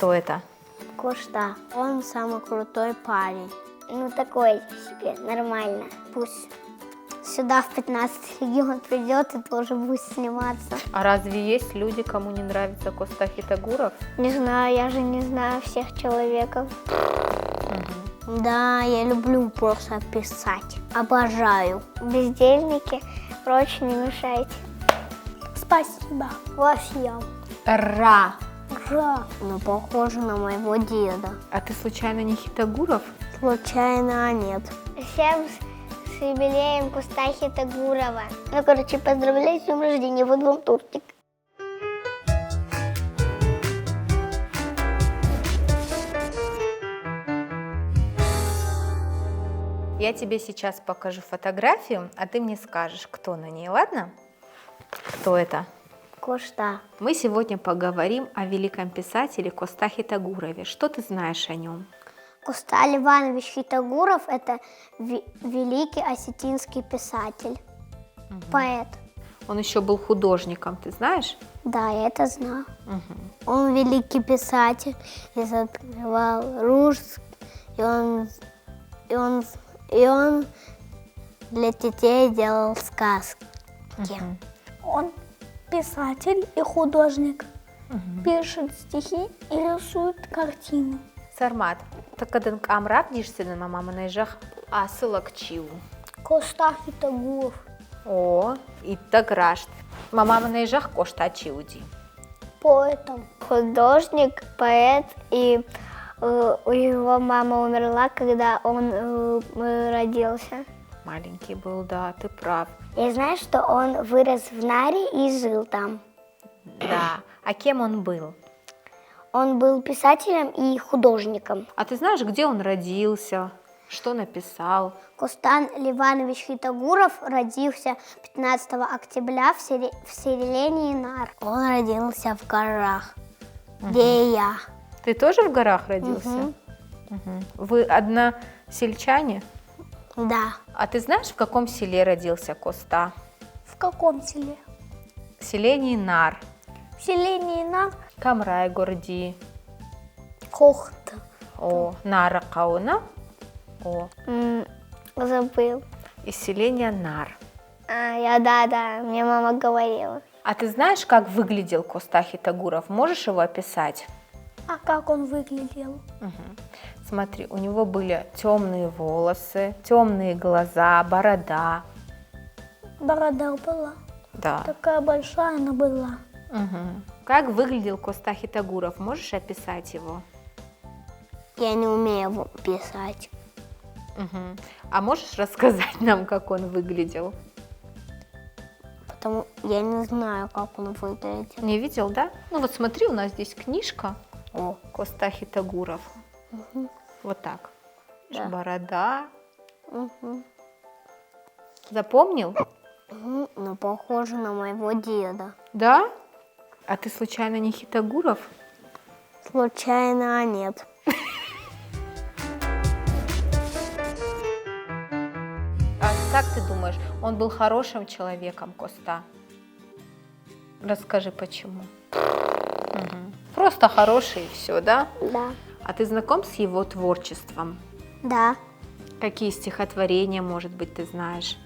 Кто это? Кошта. Он самый крутой парень. Ну, такой себе, нормально. Пусть сюда в 15 регион придет и тоже будет сниматься. А разве есть люди, кому не нравится Коста Хитагуров? Не знаю, я же не знаю всех человеков. Да, я люблю просто писать. Обожаю. Бездельники, прочь не мешайте. Спасибо. Вообще. Ра. Ра. Ну, похоже на моего деда. А ты случайно не Хитагуров? Случайно нет. Всем с юбилеем Коста Хитагурова. Ну, короче, поздравляю с днем рождения, вот вам тортик. Я тебе сейчас покажу фотографию, а ты мне скажешь, кто на ней, ладно? Кто это? Кошта. Мы сегодня поговорим о великом писателе Коста Хитагурове. Что ты знаешь о нем? Коста Ливанович Хитагуров – это великий осетинский писатель, поэт. Он еще был художником, ты знаешь? Да, я это знаю. Он великий писатель, и открывал Русский, и он для детей делал сказки. Он писатель и художник, пишет стихи и рисует картины. Сармат, такадан камрак дишсенен мамама найжах асылак чиу. Коста Хитагуров. О, и таграшт. Мамама найжах кошта чиуди. Поэтом. Художник, поэт, и его мама умерла, когда он родился. Маленький был, да, ты прав. Я знаю, что он вырос в Наре и жил там. Да, а кем он был? Он был писателем и художником. А ты знаешь, где он родился? Что написал? Коста Ливанович Хитагуров родился 15 октября в селении Нар. Он родился в горах, где я. Ты тоже в горах родился? Вы односельчане? Да. А ты знаешь, в каком селе родился Коста? В каком селе? В селении Нар. В селении Нар. Камрай горди. Кохта. О, Нара Кауна. О, Забыл. из селения Нар. Да, мне мама говорила. А ты знаешь, как выглядел Коста Хитагуров? Можешь его описать? А как он выглядел? Смотри, у него были темные волосы, темные глаза, борода. Борода была. Да. Такая большая она была. Как выглядел Коста Хитагуров? Можешь описать его? Я не умею его писать. А можешь рассказать нам, как он выглядел? Потому я не знаю, как он выглядел. Не видел, да? Ну вот смотри, у нас здесь книжка. О, Коста Хитагуров. Вот так. Да. Борода. Запомнил? Ну, похоже на моего деда. Да? А ты случайно не Хитагуров? Случайно нет. А как ты думаешь, он был хорошим человеком, Коста? Расскажи, почему. Просто хороший и все, да? Да. А ты знаком с его творчеством? Да. Какие стихотворения, может быть, ты знаешь?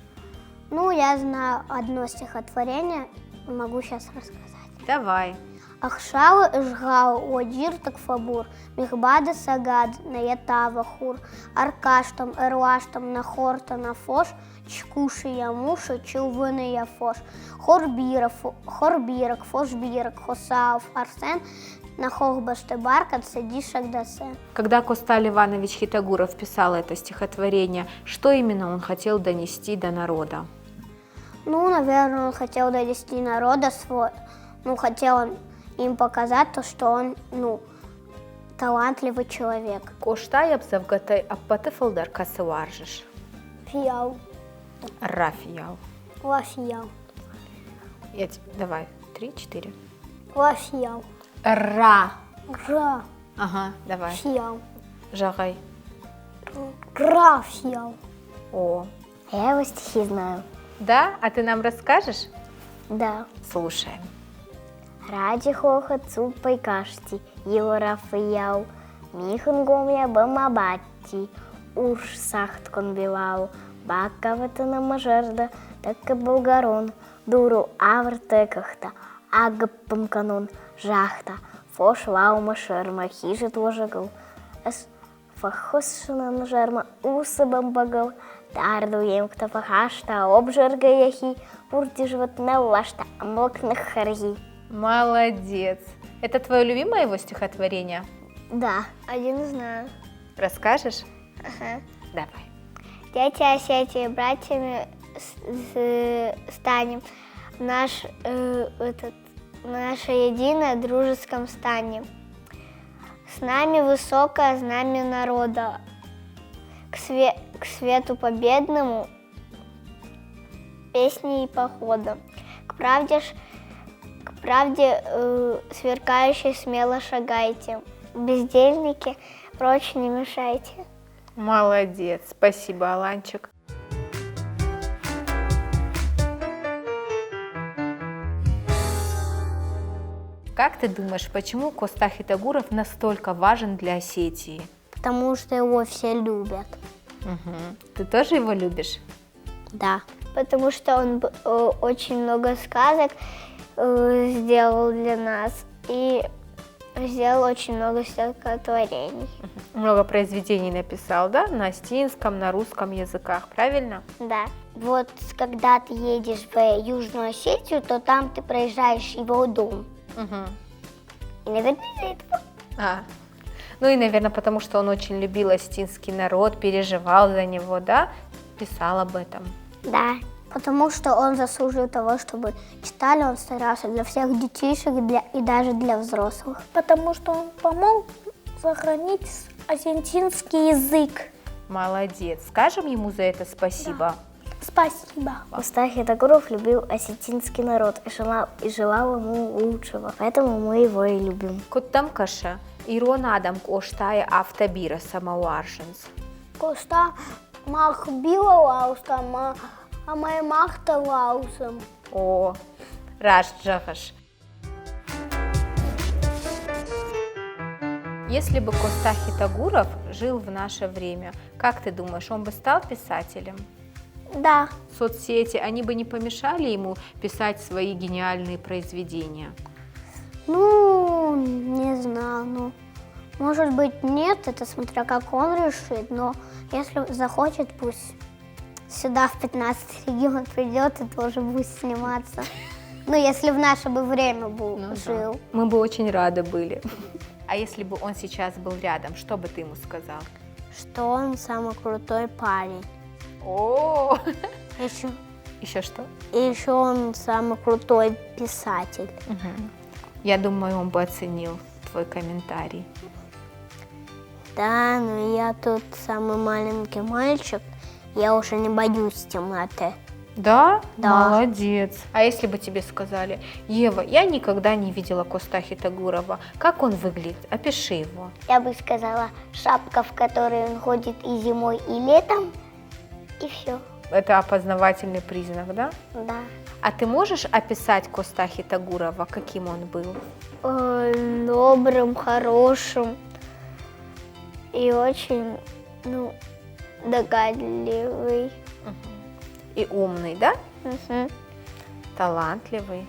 Ну, я знаю одно стихотворение, могу сейчас рассказать. Давай. Ахшау эшгау одир такфабур, михбада сагад наятава хур, аркаштом эруаштом нахорта нафош, чкуши ямуша чувыны яфош, хорбирок, фошбирок, хосаов арсен, нахохбашты баркат садишак дасен. Когда Коста Ливанович Хитагуров писал это стихотворение, что именно он хотел донести до народа? Ну, наверное, он хотел донести народа свой, хотел он им показать то, что он, талантливый человек. Кошта ябзавгатай аппатыфылдар касываржыш. Фиял. Рафиял. Лафиял. Давай, 3-4. Лафиял. Ра. Гра. Ага, давай. Фиял. Жагай. Графиял. О. Я его стихи знаю. Да? А ты нам расскажешь? Да. Слушаем. Ради хохот цупой кашти, его Рафаяу, михангом я бамабати, уж сахт конбилау, баковата на мажерда, так и болгарон, дуру авртекахта, агаппам канон, жахта, фош лаума шерма, хижет вожагал, эс фахосшина на жерма, усабам багал, тарду емкта фахашта, обжерга яхи, пурти живот на лашта, амлок на харги. Молодец. Это твое любимое его стихотворение? Да, один знаю. Расскажешь? Ага. Давай. Дети Осетии, братьями станем, наше единое дружеском стане. С нами высокое знамя народа, к свету победному песни и похода, к правде сверкающей смело шагайте, бездельники, прочь не мешайте. Молодец. Спасибо, Аланчик. Как ты думаешь, почему Костах Итагуров настолько важен для Осетии? Потому что его все любят. Угу. Ты тоже его любишь? Да. Потому что он очень много сказок сделал для нас и сделал очень много стихотворений. Много произведений написал, да? На осетинском, на русском языках, правильно? Да. Вот когда ты едешь в Южную Осетию, то там ты проезжаешь его дом. Угу. И, наверное, из-за этого. Ну и, наверное, потому что он очень любил осетинский народ, переживал за него, да? Писал об этом. Да. Потому что он заслужил того, чтобы читали, он старался для всех детишек и даже для взрослых. Потому что он помог сохранить осетинский язык. Молодец. Скажем ему за это спасибо. Спасибо. Костах Итагуров любил осетинский народ и желал ему лучшего. Поэтому мы его и любим. Коттам каша, ирон адам коштая автобира самауаршинс. Коста мах била лауста, а моя махта лаусом. О, раш джахаш. Если бы Костах Итагуров жил в наше время, как ты думаешь, он бы стал писателем? Да. Соцсети, они бы не помешали ему писать свои гениальные произведения? Ну, не знаю, ну, может быть, нет, это смотря как он решит, но если захочет, пусть сюда в 15 регион придет и тоже будет сниматься. Ну, если в наше бы время жил. Да. Мы бы очень рады были. А если бы он сейчас был рядом, что бы ты ему сказал? Что он самый крутой парень. О, Еще что? И еще он самый крутой писатель. Угу. Я думаю, он бы оценил твой комментарий. Да, но я тут самый маленький мальчик, я уже не боюсь темноты. Да? Да. Молодец. А если бы тебе сказали: Ева, я никогда не видела Костахи Тагурова, как он выглядит? Опиши его. Я бы сказала, шапка, в которой он ходит и зимой, и летом, и все. Это опознавательный признак, да? Да. А ты можешь описать Костахи Тагурова, каким он был? Добрым, хорошим и очень, догадливый. И умный, да? Угу. Талантливый.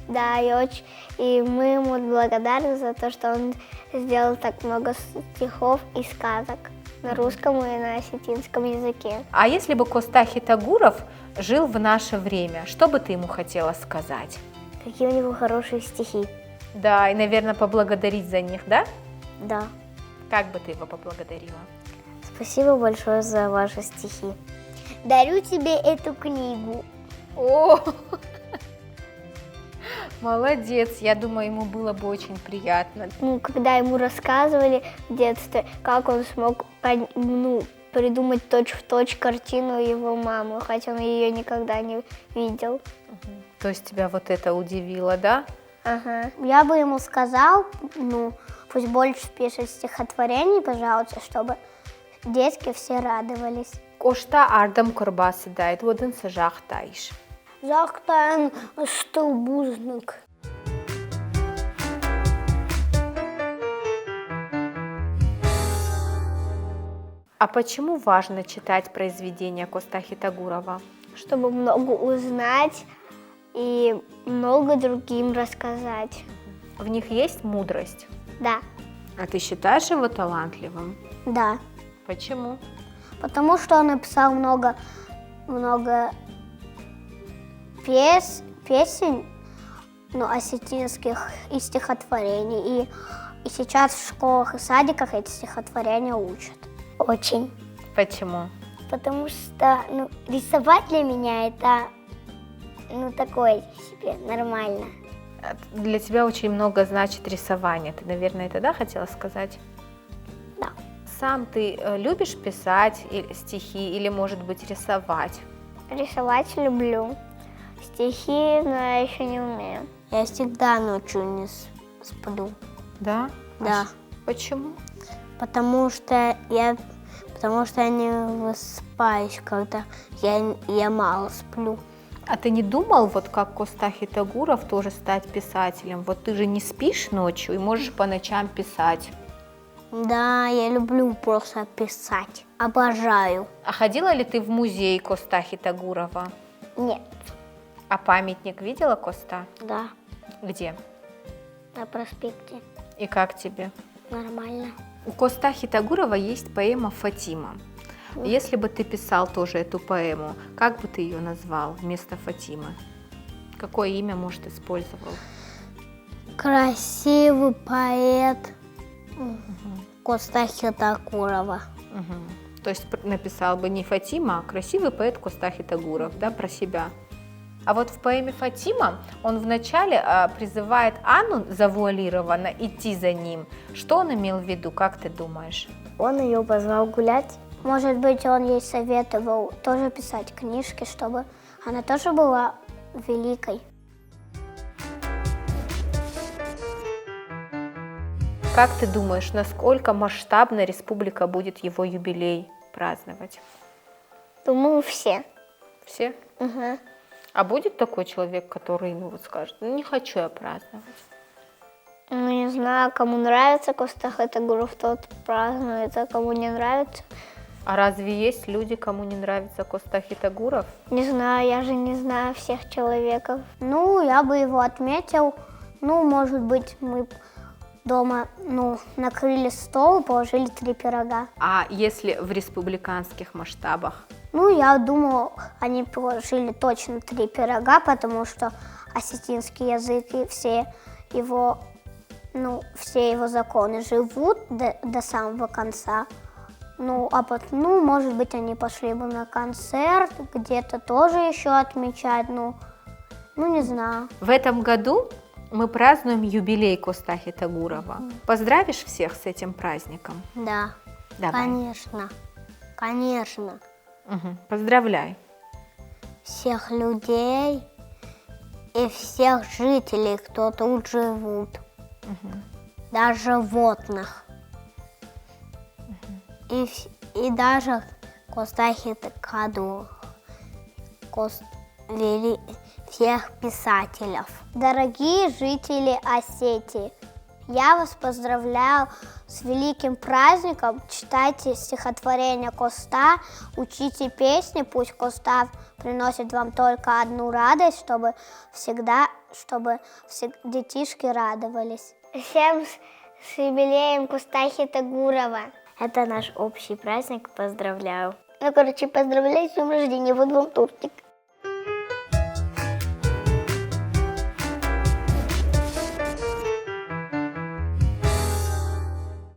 Да, и мы ему благодарны за то, что он сделал так много стихов и сказок на русском и на осетинском языке. А если бы Костахи Тагуров жил в наше время, что бы ты ему хотела сказать? Какие у него хорошие стихи. Да, и, наверное, поблагодарить за них, да? Да. Как бы ты его поблагодарила? Спасибо большое за ваши стихи. Дарю тебе эту книгу. О, молодец, я думаю, ему было бы очень приятно. Когда ему рассказывали в детстве, как он смог придумать точь-в-точь картину его мамы, хотя он ее никогда не видел. То есть тебя вот это удивило, да? Ага. Я бы ему сказал, пусть больше пишет стихотворений, пожалуйста, чтобы детки все радовались. Кошта ардам курбасы дает, водын сажах таиш. Захтан столбузник. А почему важно читать произведения Костахи Тагурова? Чтобы много узнать и много другим рассказать. В них есть мудрость? Да, А ты считаешь его талантливым? да. Почему? Потому что он написал много песен, осетинских и стихотворений. И сейчас в школах и садиках эти стихотворения учат. Очень. Почему? Потому что рисовать для меня это такое себе, нормально. Для тебя очень много значит рисование. Ты, наверное, это, да, хотела сказать? Да. Сам ты любишь писать стихи или, может быть, рисовать? Рисовать люблю. Стихи, но я еще не умею. Я всегда ночью не сплю. Да? Да. Почему? Потому что я не высыпаюсь, когда я мало сплю. А ты не думал, вот как Костахи Тагуров, тоже стать писателем? Вот ты же не спишь ночью и можешь по ночам писать. Да, я люблю просто писать. Обожаю. А ходила ли ты в музей Костахи Тагурова? Нет. А памятник видела Коста? Да, Где? на проспекте. И как тебе? Нормально. У Костахи Тагурова есть поэма «Фатима». Если бы ты писал тоже эту поэму, как бы ты ее назвал вместо Фатимы? Какое имя, может, использовал? Красивый поэт Костахи Тагурова. То есть написал бы не Фатима, а красивый поэт Костахи Тагуров, да, про себя. А вот в поэме «Фатима» он вначале призывает Анну завуалированно идти за ним. Что он имел в виду, как ты думаешь? Он ее позвал гулять. Может быть, он ей советовал тоже писать книжки, чтобы она тоже была великой. Как ты думаешь, насколько масштабно республика будет его юбилей праздновать? Думаю, все. Все? Угу. А будет такой человек, который вот скажет, не хочу я праздновать? Не знаю, кому нравится Костахи Тагуров, тот празднует, а кому не нравится. А разве есть люди, кому не нравится Костахи Тагуров? Не знаю, я же не знаю всех человеков. Я бы его отметил. Может быть, мы дома, накрыли стол, положили 3 пирога. А если в республиканских масштабах? Я думаю, они положили точно 3 пирога, потому что осетинский язык и все его законы живут до самого конца. Может быть, они пошли бы на концерт, где-то тоже еще отмечать, не знаю. В этом году мы празднуем юбилей Костахи Тагурова. Поздравишь всех с этим праздником? Да, Давай. конечно. Поздравляй. Всех людей и всех жителей, кто тут живут. Даже животных. И даже Костахи Тагуров. Всех писателей. Дорогие жители Осетии, я вас поздравляю с великим праздником. Читайте стихотворение Коста, учите песни, пусть Коста приносит вам только одну радость, чтобы детишки радовались. Всем с юбилеем Костахи Тагурова. Это наш общий праздник, поздравляю. Поздравляю с днем рождения, вот вам тортик.